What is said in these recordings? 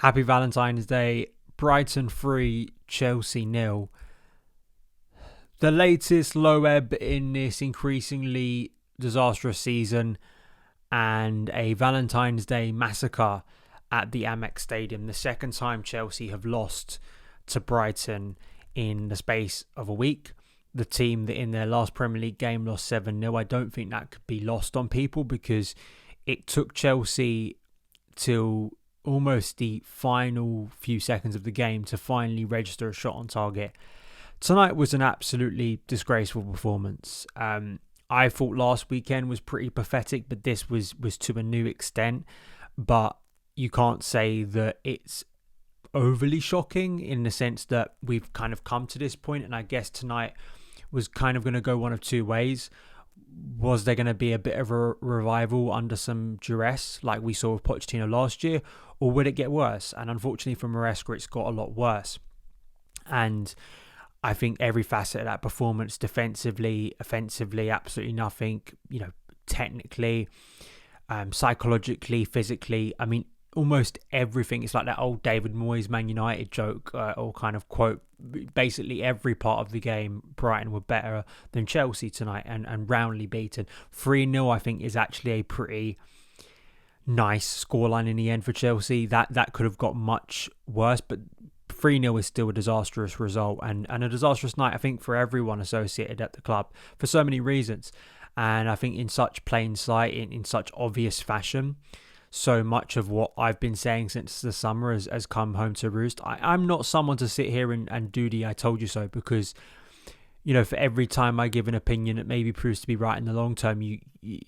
Happy Valentine's Day. Brighton 3, Chelsea 0. The latest low ebb in this increasingly disastrous season, and a Valentine's Day massacre at the Amex Stadium. The second time Chelsea have lost to Brighton in the space of a week. The team that in their last Premier League game lost 7-0. I don't think that could be lost on people, because it took Chelsea till almost the final few seconds of the game to finally register a shot on target. Tonight was an absolutely disgraceful performance. I thought last weekend was pretty pathetic, but this was to a new extent. But you can't say that it's overly shocking in the sense that we've kind of come to this point, and I guess tonight was kind of going to go one of two ways. Was there going to be a bit of a revival under some duress like we saw with Pochettino last year, or would it get worse? And unfortunately for Maresca, it's got a lot worse. And I think every facet of that performance, defensively, offensively, absolutely nothing, technically, psychologically, physically, I mean, almost everything. It's like that old David Moyes Man United joke or kind of quote. Basically every part of the game, Brighton were better than Chelsea tonight and roundly beaten. 3-0 I think is actually a pretty nice scoreline in the end for Chelsea. That could have got much worse, but 3-0 is still a disastrous result and a disastrous night, I think, for everyone associated at the club for so many reasons. And I think in such plain sight, in such obvious fashion, so much of what I've been saying since the summer has come home to roost. I'm not someone to sit here and do the I told you so, because, for every time I give an opinion that maybe proves to be right in the long term, you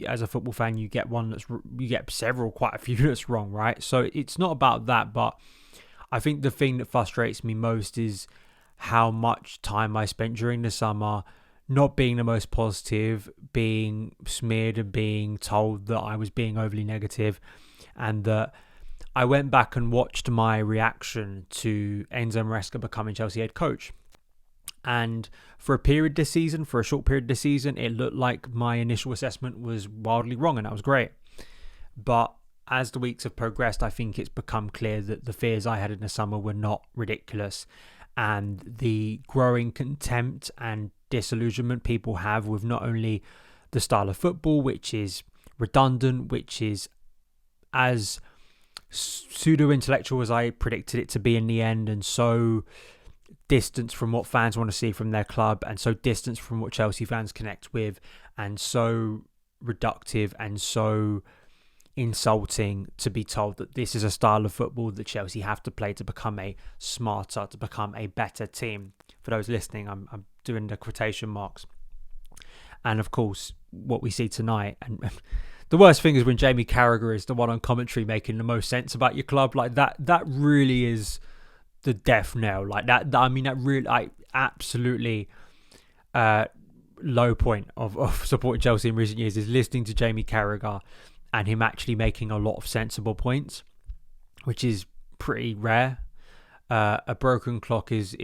as a football fan, you get quite a few that's wrong, right? So it's not about that, but I think the thing that frustrates me most is how much time I spent during the summer not being the most positive, being smeared and being told that I was being overly negative. And that I went back and watched my reaction to Enzo Maresca becoming Chelsea head coach. And for a short period this season, it looked like my initial assessment was wildly wrong, and that was great. But as the weeks have progressed, I think it's become clear that the fears I had in the summer were not ridiculous. And the growing contempt and disillusionment people have with not only the style of football, which is redundant, which is as pseudo-intellectual as I predicted it to be in the end, and so distant from what fans want to see from their club, and so distant from what Chelsea fans connect with, and so reductive and so insulting to be told that this is a style of football that Chelsea have to play to become a smarter, to become a better team. For those listening, I'm doing the quotation marks. And of course, what we see tonight, and the worst thing is when Jamie Carragher is the one on commentary making the most sense about your club. Like that really is the death knell. Like that really, absolutely low point of supporting Chelsea in recent years is listening to Jamie Carragher and him actually making a lot of sensible points, which is pretty rare. A broken clock is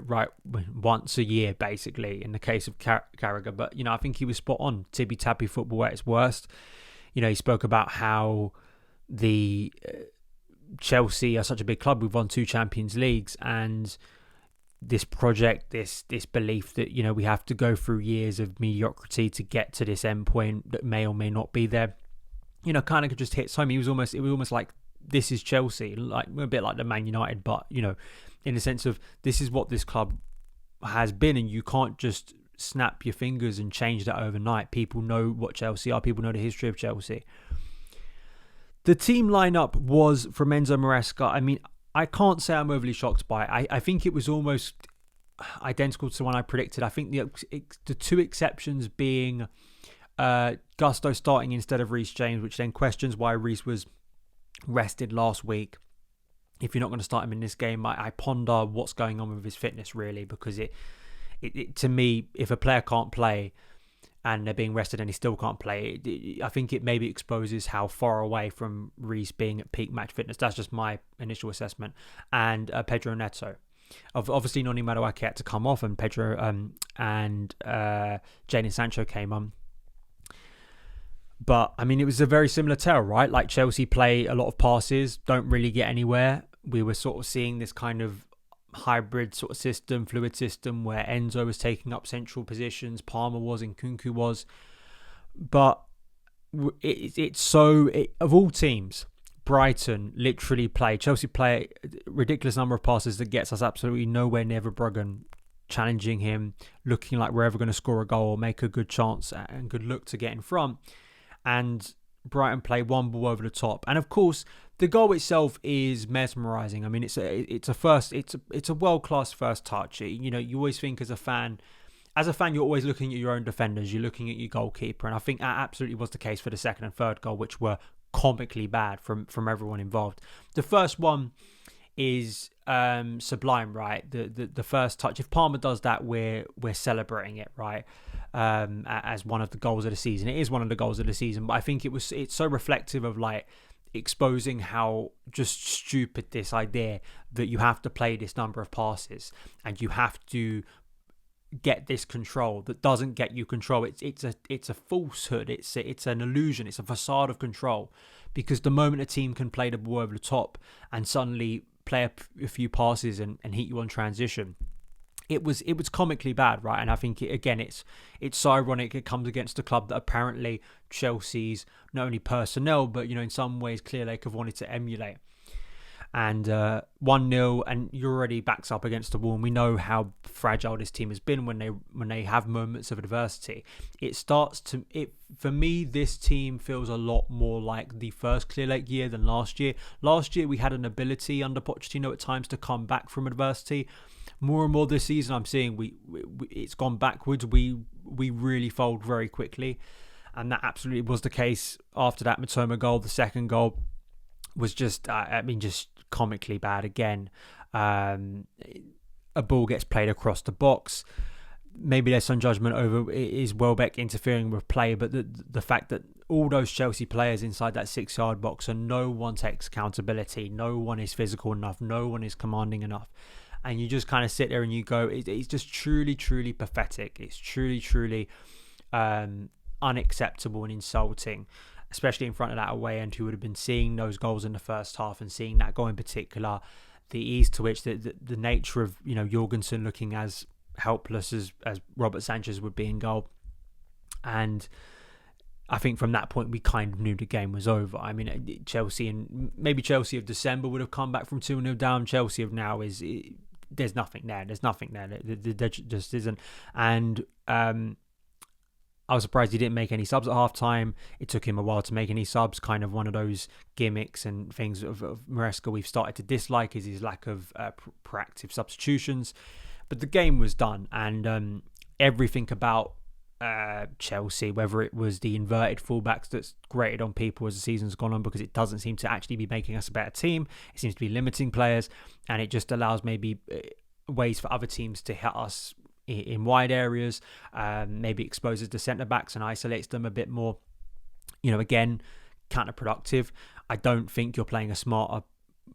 right once a year, basically, in the case of Carragher. But, I think he was spot on. Tippy-tappy football at its worst. He spoke about how the Chelsea are such a big club. We've won 2 Champions Leagues, and this project, this belief that, we have to go through years of mediocrity to get to this end point that may or may not be there, kind of just hits home. It was almost like, this is Chelsea, like a bit like the Man United, but in the sense of this is what this club has been, and you can't just snap your fingers and change that overnight. People know what Chelsea are. People know the history of Chelsea. The team lineup was from Enzo Maresca. I mean, I can't say I'm overly shocked by it. I think it was almost identical to the one I predicted. I think the two exceptions being Gusto starting instead of Reece James, which then questions why Reece was rested last week. If you're not going to start him in this game, I ponder what's going on with his fitness, really, because it to me, if a player can't play and they're being rested and he still can't play, I think it maybe exposes how far away from Reece being at peak match fitness. That's just my initial assessment. And Pedro Neto. Obviously, Noni Madueke had to come off, and Pedro and Jadon Sancho came on. But I mean, it was a very similar tale, right? Like Chelsea play a lot of passes, don't really get anywhere. We were sort of seeing this kind of hybrid sort of system, fluid system, where Enzo was taking up central positions, Palmer was, and Kunku was. But of all teams, Brighton literally Chelsea play a ridiculous number of passes that gets us absolutely nowhere near Verbruggen, challenging him, looking like we're ever going to score a goal or make a good chance and good look to get in front. And Brighton play one ball over the top. And of course, the goal itself is mesmerising. I mean, it's a world-class first touch. You always think as a fan, you're always looking at your own defenders. You're looking at your goalkeeper. And I think that absolutely was the case for the second and third goal, which were comically bad from everyone involved. The first one is sublime, right? The first touch. If Palmer does that, we're celebrating it, right? As one of the goals of the season. It is one of the goals of the season, but I think it's so reflective of like exposing how just stupid this idea that you have to play this number of passes and you have to get this control that doesn't get you control. It's a falsehood. It's an illusion. It's a facade of control, because the moment a team can play the ball over the top and suddenly play a few passes and hit you on transition, it was comically bad, right? And I think it's so ironic. It comes against a club that apparently Chelsea's not only personnel, but in some ways Clearlake have wanted to emulate. And 1-0, and you're already backs up against the wall. And we know how fragile this team has been when they have moments of adversity. For me, this team feels a lot more like the first Clearlake year than last year. Last year we had an ability under Pochettino at times to come back from adversity. More and more this season, I'm seeing it's gone backwards. We really fold very quickly, and that absolutely was the case after that Mitoma goal. The second goal was just comically bad again. A ball gets played across the box. Maybe there's some judgment over is Welbeck interfering with play, but the fact that all those Chelsea players inside that 6-yard box and no one takes accountability, no one is physical enough, no one is commanding enough. And you just kind of sit there and you go, it's just truly, truly pathetic. It's truly, truly unacceptable and insulting, especially in front of that away end who would have been seeing those goals in the first half and seeing that goal in particular, the ease to which the nature of Jorgensen looking as helpless as Robert Sanchez would be in goal. And I think from that point we kind of knew the game was over. I mean, Chelsea of December would have come back from 2-0 down. Chelsea of now there's nothing there. There just isn't. And I was surprised he didn't make any subs at half time. It took him a while to make any subs. Kind of one of those gimmicks and things of Maresca we've started to dislike is his lack of proactive substitutions. But the game was done, and everything about Chelsea, whether it was the inverted fullbacks that's grated on people as the season's gone on, because it doesn't seem to actually be making us a better team. It seems to be limiting players, and it just allows maybe ways for other teams to hit us in wide areas, maybe exposes the centre-backs and isolates them a bit more. Again, counterproductive. I don't think you're playing a smarter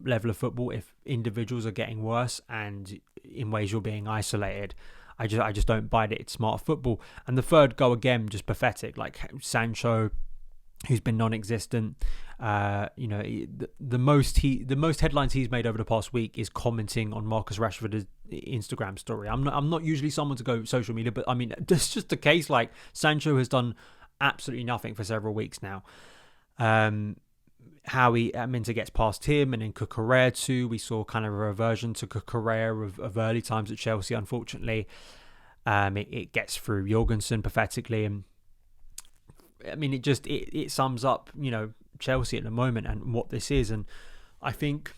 level of football if individuals are getting worse and in ways you're being isolated. I just don't buy that it's smarter football. And the third goal, again, just pathetic. Like Sancho, who's been non-existent. The most headlines he's made over the past week is commenting on Marcus Rashford's Instagram story. I'm not usually someone to go social media, but I mean, that's just the case. Like Sancho has done absolutely nothing for several weeks now. How Minteh gets past him, and then Cucurella too. We saw kind of a reversion to Cucurella of early times at Chelsea, unfortunately. It gets through Jorgensen pathetically, and I mean, it sums up, Chelsea at the moment and what this is. And I think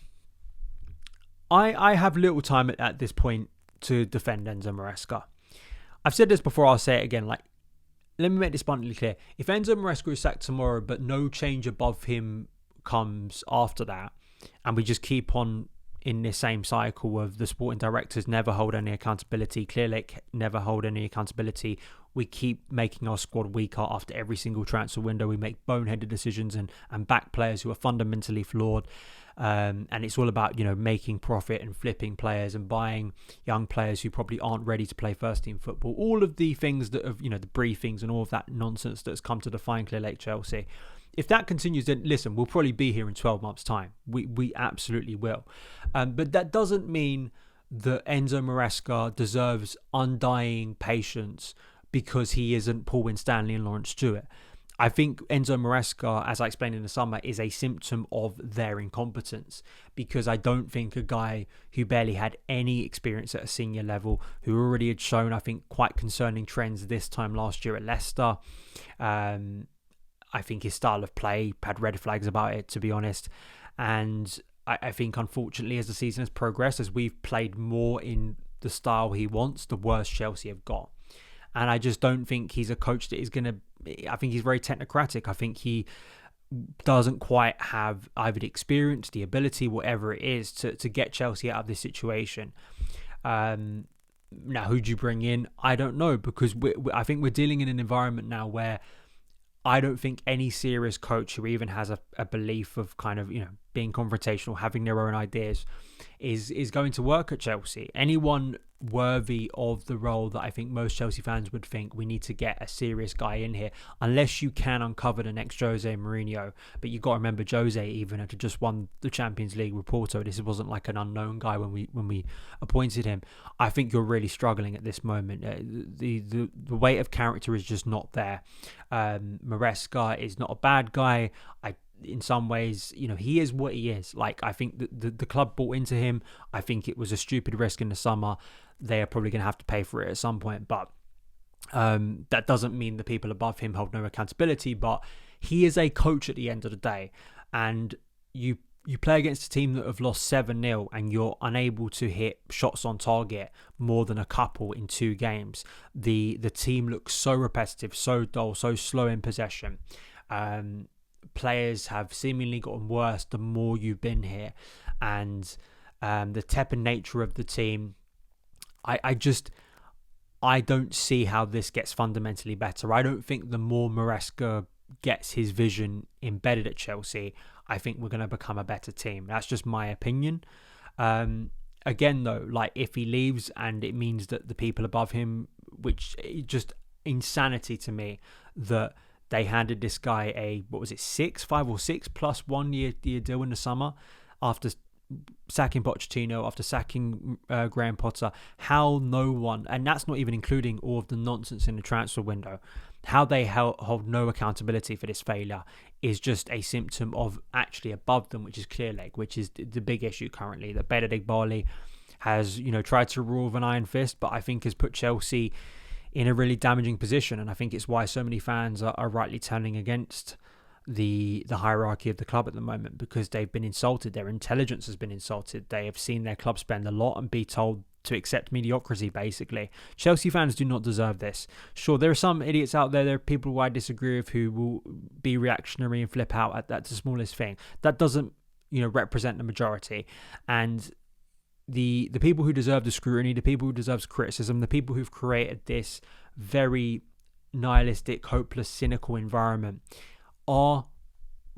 I have little time at this point to defend Enzo Maresca. I've said this before, I'll say it again. Like, let me make this abundantly clear. If Enzo Maresca is sacked tomorrow, but no change above him comes after that, and we just keep on in this same cycle of the sporting directors never hold any accountability. Clearlake never hold any accountability. We keep making our squad weaker after every single transfer window. We make boneheaded decisions and back players who are fundamentally flawed. And it's all about, making profit and flipping players and buying young players who probably aren't ready to play first team football. All of the things that have, the briefings and all of that nonsense that's come to define Clearlake Chelsea. If that continues, then listen, we'll probably be here in 12 months' time. We absolutely will. But that doesn't mean that Enzo Maresca deserves undying patience because he isn't Paul Winstanley and Lawrence Stewart. I think Enzo Maresca, as I explained in the summer, is a symptom of their incompetence, because I don't think a guy who barely had any experience at a senior level, who already had shown, I think, quite concerning trends this time last year at Leicester, I think his style of play had red flags about it, to be honest. And I think, unfortunately, as the season has progressed, as we've played more in the style he wants, the worse Chelsea have got. And I just don't think he's a coach that is going to... I think he's very technocratic. I think he doesn't quite have either the experience, the ability, whatever it is, to get Chelsea out of this situation. Now, who do you bring in? I don't know, because I think we're dealing in an environment now where I don't think any serious coach who even has a belief of kind of, being confrontational, having their own ideas, is going to work at Chelsea. Anyone worthy of the role that I think most Chelsea fans would think we need to get a serious guy in here, unless you can uncover the next Jose Mourinho. But you've got to remember, Jose even had just won the Champions League with Porto. This wasn't like an unknown guy when we appointed him. I think you're really struggling at this moment. The weight of character is just not there. Maresca is not a bad guy. In some ways, he is what he is. Like, I think the club bought into him. I think it was a stupid risk in the summer. They are probably going to have to pay for it at some point. But that doesn't mean the people above him hold no accountability. But he is a coach at the end of the day. And you play against a team that have lost 7-0 and you're unable to hit shots on target more than a couple in 2 games. The team looks so repetitive, so dull, so slow in possession. Players have seemingly gotten worse the more you've been here, and the tepid nature of the team, I don't see how this gets fundamentally better. I don't think the more Maresca gets his vision embedded at Chelsea, I think we're going to become a better team. That's just my opinion. Again though, like, if he leaves and it means that the people above him, which is just insanity to me, that they handed this guy a, 5 or 6 plus 1 year deal in the summer after sacking Pochettino, after sacking Graham Potter. How no one, and that's not even including all of the nonsense in the transfer window, how they hold no accountability for this failure is just a symptom of actually above them, which is Clearlake, which is the big issue currently. That Hyperbole has, tried to rule with an iron fist, but I think has put Chelsea in a really damaging position. And I think it's why so many fans are rightly turning against the hierarchy of the club at the moment, because they've been insulted. Their intelligence has been insulted. They have seen their club spend a lot and be told to accept mediocrity, basically. Chelsea fans do not deserve this. Sure, there are some idiots out there. There are people who I disagree with who will be reactionary and flip out at that's the smallest thing. That doesn't, represent the majority. And the people who deserve the scrutiny, the people who deserve criticism, the people who've created this very nihilistic, hopeless, cynical environment are,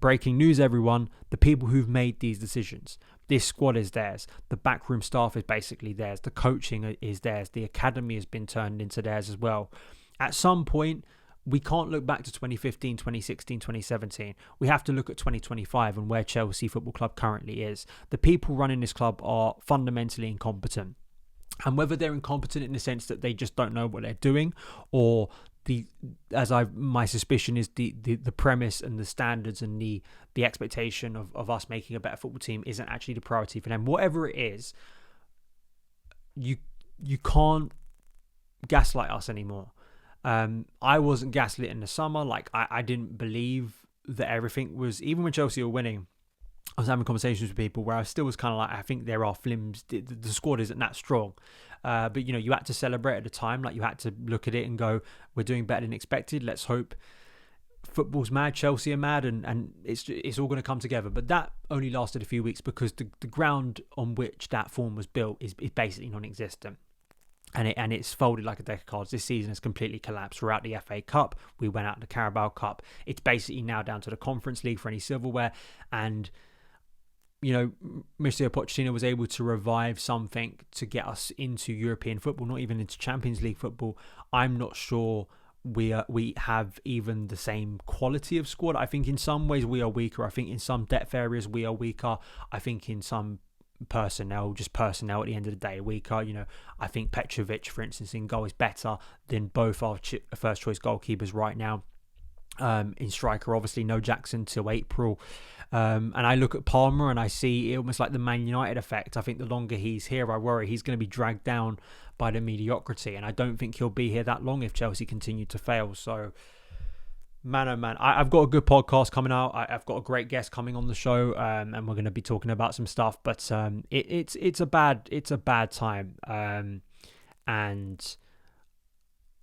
breaking news everyone, the people who've made these decisions. This squad is theirs. The backroom staff is basically theirs. The coaching is theirs. The academy has been turned into theirs as well. At some point, we can't look back to 2015, 2016, 2017. We have to look at 2025 and where Chelsea Football Club currently is. The people running this club are fundamentally incompetent. And whether they're incompetent in the sense that they just don't know what they're doing, or my suspicion is the premise and the standards and the expectation of us making a better football team isn't actually the priority for them. Whatever it is, you can't gaslight us anymore. I wasn't gaslit in the summer. Like, I didn't believe that everything was, even when Chelsea were winning, I was having conversations with people where I still was kind of like, I think there are flims, the squad isn't that strong. But, you had to celebrate at the time. Like, you had to look at it and go, we're doing better than expected. Let's hope football's mad, Chelsea are mad, and it's all going to come together. But that only lasted a few weeks because the ground on which that form was built is basically non-existent. And it's folded like a deck of cards. This season has completely collapsed. We're out the FA Cup. We went out the Carabao Cup. It's basically now down to the Conference League for any silverware. And, you know, Mr. Pochettino was able to revive something to get us into European football, not even into Champions League football. I'm not sure we have even the same quality of squad. I think in some ways we are weaker. I think in some depth areas we are weaker. I think in some personnel at the end of the day weaker. You know, I think Petrovic, for instance, in goal is better than both our first choice goalkeepers right now. In striker, obviously no Jackson till April, and I look at Palmer and I see it almost like the Man United effect. I think the longer he's here, I worry he's going to be dragged down by the mediocrity, and I don't think he'll be here that long if Chelsea continue to fail. So man, oh man, I've got a good podcast coming out. I've got a great guest coming on the show, and we're going to be talking about some stuff. But it's a bad time, and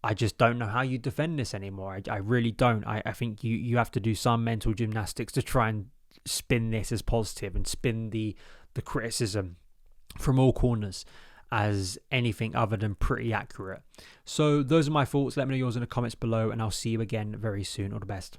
I just don't know how you defend this anymore. I really don't. I think you have to do some mental gymnastics to try and spin this as positive and spin the criticism from all corners as anything other than pretty accurate. So those are my thoughts. Let me know yours in the comments below, and I'll see you again very soon. All the best.